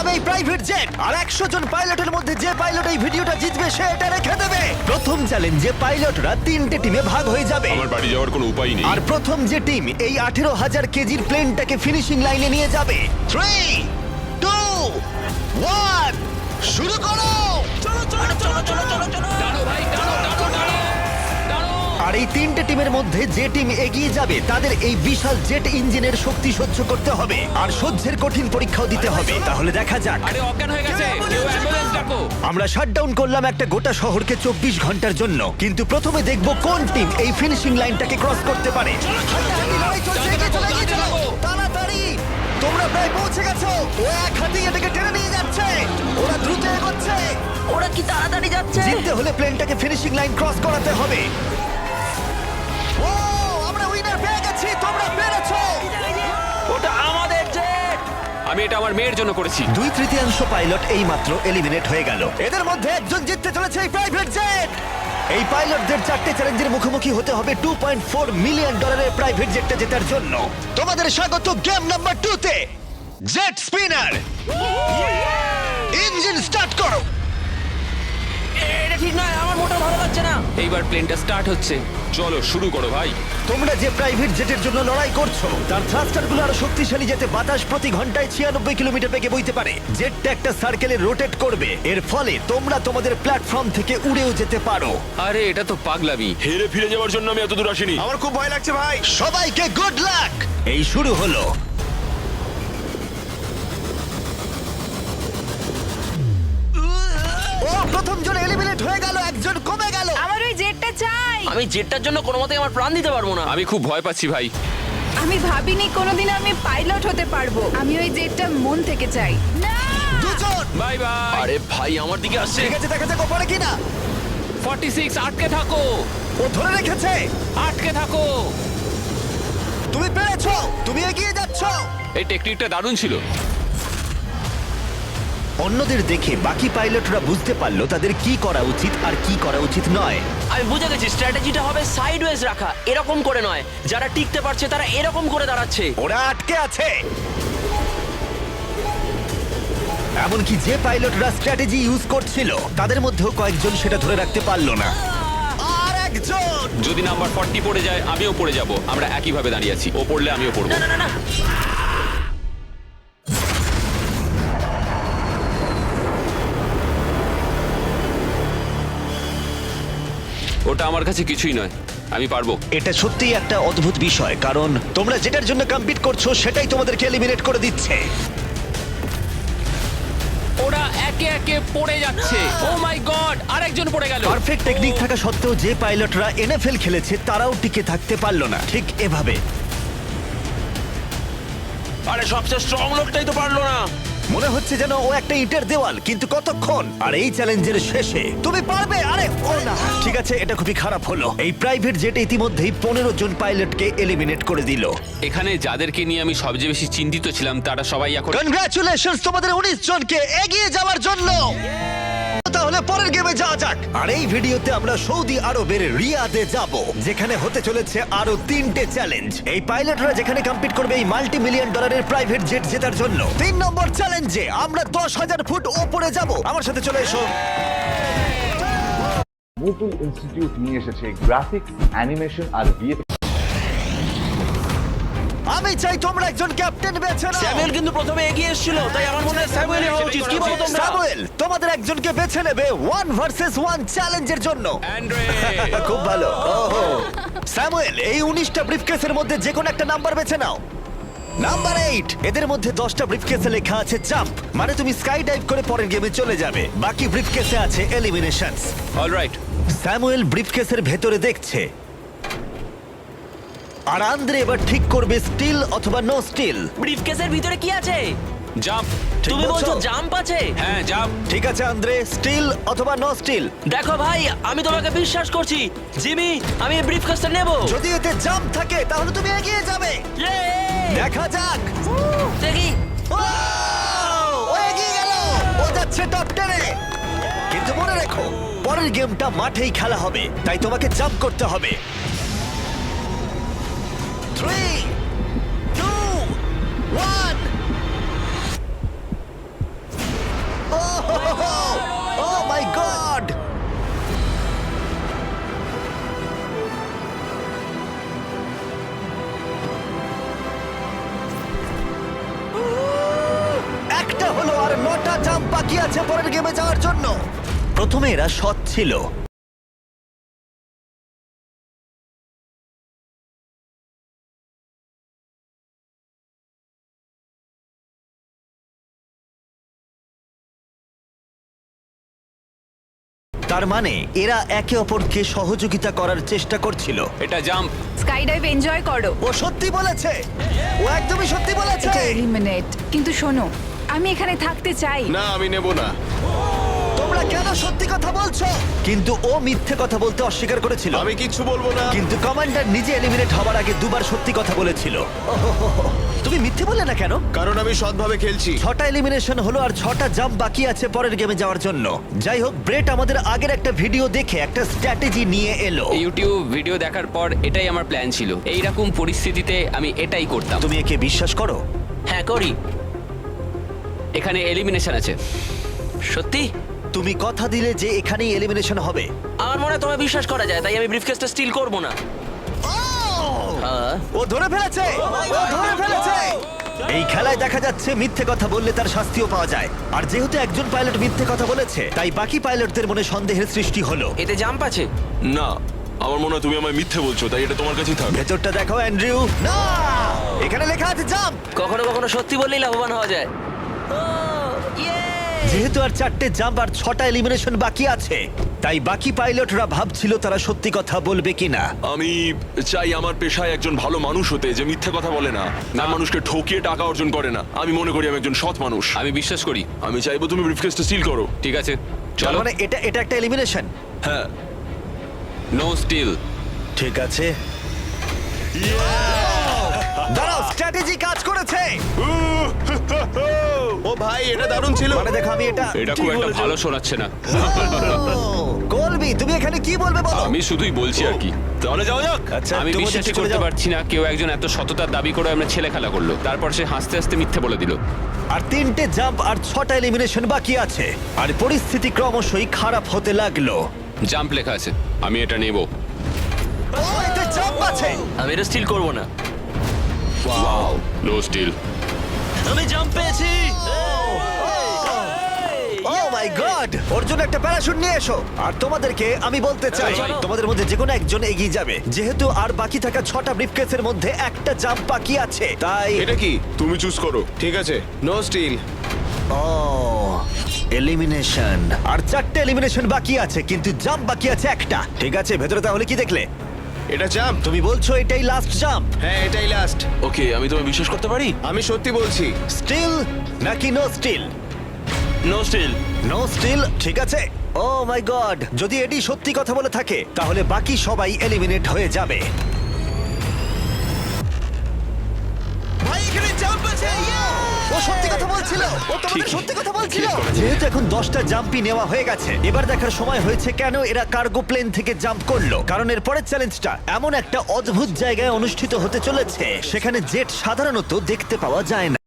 যাবে এই private jet, আর 100 জন পাইলটের মধ্যে যে পাইলট এই ভিডিওটা জিতবে সে এটা রেখে দেবে। প্রথম চ্যালেঞ্জে পাইলটরা 3টে টিমে ভাগ হয়ে যাবে, আমার বাড়ি যাওয়ার কোনো উপায় নেই। আর প্রথম যে টিম এই 18,000 কেজির প্লেনটাকে ফিনিশিং লাইনে নিয়ে যাবে। 3, 2, 1 শুরু করো। আর এই 3টে টিমের মধ্যে যে টিম এগিয়ে যাবে তাদের এই বিশাল জেট ইঞ্জিনের শক্তি সহ্য করতে হবে, আর সহ্যের কঠিন পরীক্ষাও দিতে হবে। তাহলে দেখা যাক। আরে অজ্ঞান হয়ে গেছে, কেউ অ্যাম্বুলেন্স ডাকো। আমরা শাটডাউন করলাম একটা গোটা শহরকে 24 ঘন্টার জন্য, কিন্তু প্রথমে দেখব কোন টিম এই ফিনিশিং লাইনটাকে ক্রস করতে পারে। হাড্ডাহাড্ডি লড়াই চলছে, এগিয়ে চলো, এগিয়ে চলো। তাড়াতাড়ি, তোমরা প্রায় পৌঁছে গেছো। ও এক হাতে এটাকে টেনে নিয়ে যাচ্ছে, ওরা দ্রুত এগোচ্ছে। ওরা কি তাড়াতাড়ি যাচ্ছে? জিততে হলে প্লেনটাকে ফিনিশিং লাইন ক্রস করাতে হবে। ও, আমরা উইনার পেয়ে গেছি, তোমরা পেরেছো। ওটা আমাদের জেট। আমি এটা আমার মেয়ের জন্য করেছি। 2/3 পাইলট এই মাত্র এলিমিনেট হয়ে গেল। এদের মধ্যে একজন জিততে চলেছে এই প্রাইভেট জেট। এই পাইলটদের 4টে চ্যালেঞ্জের মুখোমুখি হতে হবে $2.4 মিলিয়ন প্রাইভেট জেটটা জেতার জন্য। তোমাদের স্বাগত গেম নাম্বার 2 তে। জেট স্পিনার, ইঞ্জিন স্টার্ট করো। এটা ঠিক নয়, আমার মোটা ভালো লাগছে না। এইবার প্লেনটা স্টার্ট হচ্ছে। চলো শুরু করো ভাই। তোমরা যে প্রাইভেট জেটের জন্য লড়াই করছো তার থ্রাস্টারগুলো আরো শক্তিশালী, যাতে বাতাস প্রতি ঘন্টায় 96 কিলোমিটার বেগে বইতে পারে। জেটটা একটা সার্কেলে রোটেট করবে, এর ফলে তোমরা তোমাদের প্ল্যাটফর্ম থেকে উড়েও যেতে পারো। আরে এটা তো পাগলামি। হেরে ফিরে যাওয়ার জন্য আমি এত দূর আসিনি। আমার খুব ভয় লাগছে ভাই। সবাইকে গুড লাক। এই শুরু হলো। ও, প্রথম জন এলিমিনেট হয়ে গেল, একজন কমে গেল। আমার ওই জেটটা চাই। আমি জেটটার জন্য কোনো মতেই আমার প্রাণ দিতে পারবো না। আমি খুব ভয় পাচ্ছি ভাই। আমি ভাবিনি কোনোদিন আমি পাইলট হতে পারবো। আমি ওই জেটটা মন থেকে চাই। না, দুজন। Bye bye. আরে ভাই আমার দিকে আসছে। ঠিক আছে, দেখা যাক ও পারে কিনা। 46 আটকে থাকো। ও ধরে রেখেছে। আটকে থাকো। তুমি পেরেছো, তুমি এগিয়ে যাচ্ছ। এই টেকনিকটা দারুণ ছিল। অন্যদের দেখে বাকি পাইলটরা বুঝতে পারলো তাদের কি করা উচিত আর কি করা উচিত নয়। আমি বুঝে গেছি, স্ট্র্যাটেজিটা হবে সাইডওয়েজ রাখা, এরকম করে নয়। যারা টিকতে পারছে তারা এরকম করে দাঁড়াচ্ছে। ওরা আটকে আছে। এমনকি যে পাইলটরা স্ট্র্যাটেজি ইউজ করছিল তাদের মধ্যেও কয়েকজন সেটা ধরে রাখতে পারলো না। আর একজন। যদি নাম্বার 40 পড়ে যায় আমিও পড়ে যাব। আমরা একই ভাবে দাঁড়িয়ে আছি। ও পড়লে আমিও পড়বো। না না না না, ওটা আমার কাছে কিছুই নয়, আমি পারবো। এটা সত্যিই একটা অদ্ভুত বিষয়, কারণ তোমরা যেটার জন্য কম্পিট করছো সেটাই তোমাদেরকে এলিমিনেট করে দিচ্ছে। ওরা একে একে পড়ে যাচ্ছে। ও মাই গড, আরেকজন পড়ে গেল। পারফেক্ট টেকনিক থাকা সত্ত্বেও যে পাইলটরা এনএফএল খেলেছে তারাও টিকে থাকতে পারলো না ঠিক এভাবে। আরে সবচেয়ে স্ট্রং লোকটাই তো পারলো না। মনে হচ্ছে যেন ও একটা ইটের দেওয়াল, কিন্তু কতক্ষণ। আর এই চ্যালেঞ্জের শেষে তুমি পারবে। আরে ও না, ঠিক আছে, এটা খুবই খারাপ হলো। এই প্রাইভেট জেট ইতিমধ্যেই 15 জন পাইলটকে এলিমিনেট করে দিল। এখানে যাদেরকে নিয়ে আমি সবচেয়ে বেশি চিন্তিত ছিলাম তারা সবাই এখন। কনগ্রাচুলেশনস তোমাদের 19 জনকে এগিয়ে যাওয়ার জন্য। তাহলে পরের গেমে যাওয়া যাক। আর এই ভিডিওতে আমরা সৌদি আরবের রিয়াদে যাব, যেখানে হতে চলেছে আরো 3টে চ্যালেঞ্জ। এই পাইলটরা যেখানে কম্পিট করবে এই মাল্টি মিলিয়ন ডলারের প্রাইভেট জেট জেতার জন্য। 3 নম্বর চ্যালেঞ্জে আমরা 10,000 ফুট ওপরে যাব। আমার সাথে চলে এসো। মুকুল ইনস্টিটিউট নিয়ে এসেছে গ্রাফিক্স, অ্যানিমেশন আর ভিএফএক্স। আমি চাই তোমরা একজন ক্যাপ্টেন বেছে নাও। স্যামুয়েল কিন্তু প্রথমে এগিয়ে এসেছিল, তাই আমার মনে হয় স্যামুয়েলই হওয়া উচিত। কি বলো তোমরা? স্যামুয়েল, তোমাদের একজনকে বেছে নেবে 1 ভার্সেস 1 চ্যালেঞ্জের জন্য। অ্যান্ড্রে। খুব ভালো। ওহো, স্যামুয়েল, এই 19টা ব্রিফকেসের মধ্যে যে কোনো একটা নাম্বার বেছে নাও। নাম্বার 8। এদের মধ্যে 10টা ব্রিফকেসে লেখা আছে জাম্প, মানে তুমি স্কাই ডাইভ করে পরের গেমে চলে যাবে। বাকি ব্রিফকেসে আছে এলিমিনেশনস। অলরাইট। স্যামুয়েল ব্রিফকেসের ভেতরে দেখছে, আর আন্দ্রে এবার ঠিক করবে স্টিল অথবা নো স্টিল। ব্রিফকেসের ভিতরে কি আছে? জাম্প। ঠিক তুমি বলছো বলছো? জাম্প আছে? হ্যাঁ জাম্প। ঠিক আছে আন্দ্রে, স্টিল অথবা নো স্টিল। দেখো ভাই, আমি তোমাকে বিশ্বাস করছি। জিমি, আমি এই ব্রিফকেসটা নেব। যদি এতে জাম্প থাকে তাহলে তুমি এগিয়ে যাবে। দেখা যাক। দেখি। ও এগিয়ে গেল, ও যাচ্ছে টপ 10-এ। কিন্তু মনে রেখো, পরের গেমটা মাঠেই খেলা হবে, তাই তোমাকে জাম্প করতে হবে। 3, 2, 1 ও মাই গড! একটা হলো আর 9টা জাম্প বাকি আছে পরের গেমে যাওয়ার জন্য। প্রথমে এরা সৎ ছিল। তার মানে এরা একে অপরকে সহযোগিতা করার চেষ্টা করছিল। এটা জাম্প। স্কাই ডাইভ এনজয় করো। ও সত্যি বলেছে, ও একদমই সত্যি বলেছে। এটা এলিমিনেট। কিন্তু শোনো, আমি এখানে থাকতে চাই। না আমি নেব না। তোমরা কেন সত্যি কথা বলছো? কিন্তু ও মিথ্যে কথা বলতে অস্বীকার করেছিল। আমি কিচ্ছু বলবো না। কিন্তু কমান্ডার নিজে এলিমিনেট হওয়ার আগে দুবার সত্যি কথা বলেছিল। ওহোহোহো। তুমি মিথ্যে বললে না কেন? কারণ আমি সৎভাবে খেলছি। 6টা এলিমিনেশন হলো আর 6টা জাম্প বাকি আছে পরের গেমে যাওয়ার জন্য। যাই হোক, ব্রেট আমাদের আগের একটা ভিডিও দেখে একটা স্ট্র্যাটেজি নিয়ে এলো। ইউটিউব ভিডিও দেখার পর এটাই আমার প্ল্যান ছিল। এইরকম পরিস্থিতিতে আমি এটাই করতাম। তুমি একে বিশ্বাস করো? হ্যাঁ করি। এখানে এলিমিনেশন আছে। সত্যি তুমি কথা দিলে যে এখানেই এলিমিনেশন হবে। আমার মনে হয় তোমায় বিশ্বাস করা যায়, তাই আমি ব্রিফকেসটা স্টিল করব না। হ্যাঁ। ও ধরে ফেলেছে! ও ধরে ফেলেছে! এই খেলায় দেখা যাচ্ছে মিথ্যে কথা বললে তার শাস্তিও পাওয়া যায়। আর যেহেতু একজন পাইলট মিথ্যে কথা বলেছে, তাই বাকি পাইলটদের মনে সন্দেহের সৃষ্টি হলো। এতে জাম্প আছে? না, আমার মনে হয় তুমি আমায় মিথ্যে বলছো, তাই এটা তোমার কাছেই থাক। ভেতরটা দেখো অ্যান্ড্রিউ। না, এখানে লেখা আছে জাম্প। কখনো কখনো সত্যি বললেই লাভবান হওয়া যায়। যেহেতু আর 4টে জাম্প আর 6টা এলিমিনেশন বাকি আছে, তাই বাকি পাইলটরা ভাবছিল তারা সত্যি কথা বলবে কিনা। আমি চাই আমার পেশায় একজন ভালো মানুষ হতে, যে মিথ্যে কথা বলে না, না মানুষকে ঠকিয়ে টাকা অর্জন করে না। আমি মনে করি আমি একজন সৎ মানুষ। আমি বিশ্বাস করি। আমি চাইবো তুমি ব্রিফকেসটা সিল করো। ঠিক আছে, তার চলো। মানে এটা একটা এলিমিনেশন। হ্যাঁ। No steal. ঠিক আছে, দাঁড়াও, স্ট্র্যাটেজি কাজ করেছে। ও ভাই, এটা দারুণ ছিল। মানে দেখো, আমি এটা এটা খুব একটা ভালো শোনাচ্ছে না। কলবি, তুমি এখানে কি বলবে বলো? আমি শুধুই বলছি আর কি। তাহলে যাওয়া যাক। আচ্ছা, আমি তুমি বিশ্বাসই ওদিকে চলে করতে যাও। পারছি না কেউ একজন এত সততার দাবি করে আমরা ছেলে খেলা করলো, তারপর সে হাসতে হাসতে মিথ্যে বলে দিল। আর 3টে জাম্প আর 6টা এলিমিনেশন বাকি আছে, আর পরিস্থিতি ক্রমশই খারাপ হতে লাগলো। জাম্প লেখা আছে, আমি এটা নেব। ও, এতে জাম্প আছে। আমি এটা স্টিল করব না। No steal. আমি জাম্প পেয়েছি। ও মাই গড! ওর জন্য একটা প্যারাশুট নিয়ে এসো। আর তোমাদেরকে আমি বলতে চাই, চলো। তোমাদের মধ্যে যে কোনো একজন এগিয়ে যাবে, যেহেতু আর বাকি থাকা 6টা ব্রিফকেসের মধ্যে একটা জাম্প বাকি আছে। তাই এটা কি? তুমি চুজ করো। ঠিক আছে, নো স্টিল। ও, এলিমিনেশন। আর 4টে এলিমিনেশন বাকি আছে, কিন্তু জাম্প বাকি আছে একটা। ঠিক আছে, ভেতরে তাহলে কি দেখলে? এটা জাম্প। তুমি বলছো এটাই লাস্ট জাম্প? হ্যাঁ, এটাই লাস্ট। ওকে, আমি তোমায় বিশ্বাস করতে পারি? আমি সত্যি বলছি। স্টিল নাকি no steal? No steal. No steal, ঠিক আছে। ও মাই গড, যদি এডি সত্যি কথা বলে থাকে তাহলে বাকি সবাই এলিমিনেট হয়ে যাবে। ভাই, এখানে জাম্প আছে। ও সত্যি কথা বলছিল। ও তোমাদের সত্যি কথা বলছিল। যেহেতু এখন 10টা জাম্পই নেওয়া হয়ে গেছে, এবার দেখার সময় হয়েছে কেন এরা কার্গো প্লেন থেকে জাম্প করলো। কারণ এর পরের চ্যালেঞ্জটা এমন একটা অদ্ভুত জায়গায় অনুষ্ঠিত হতে চলেছে, সেখানে জেট সাধারণত দেখতে পাওয়া যায় না।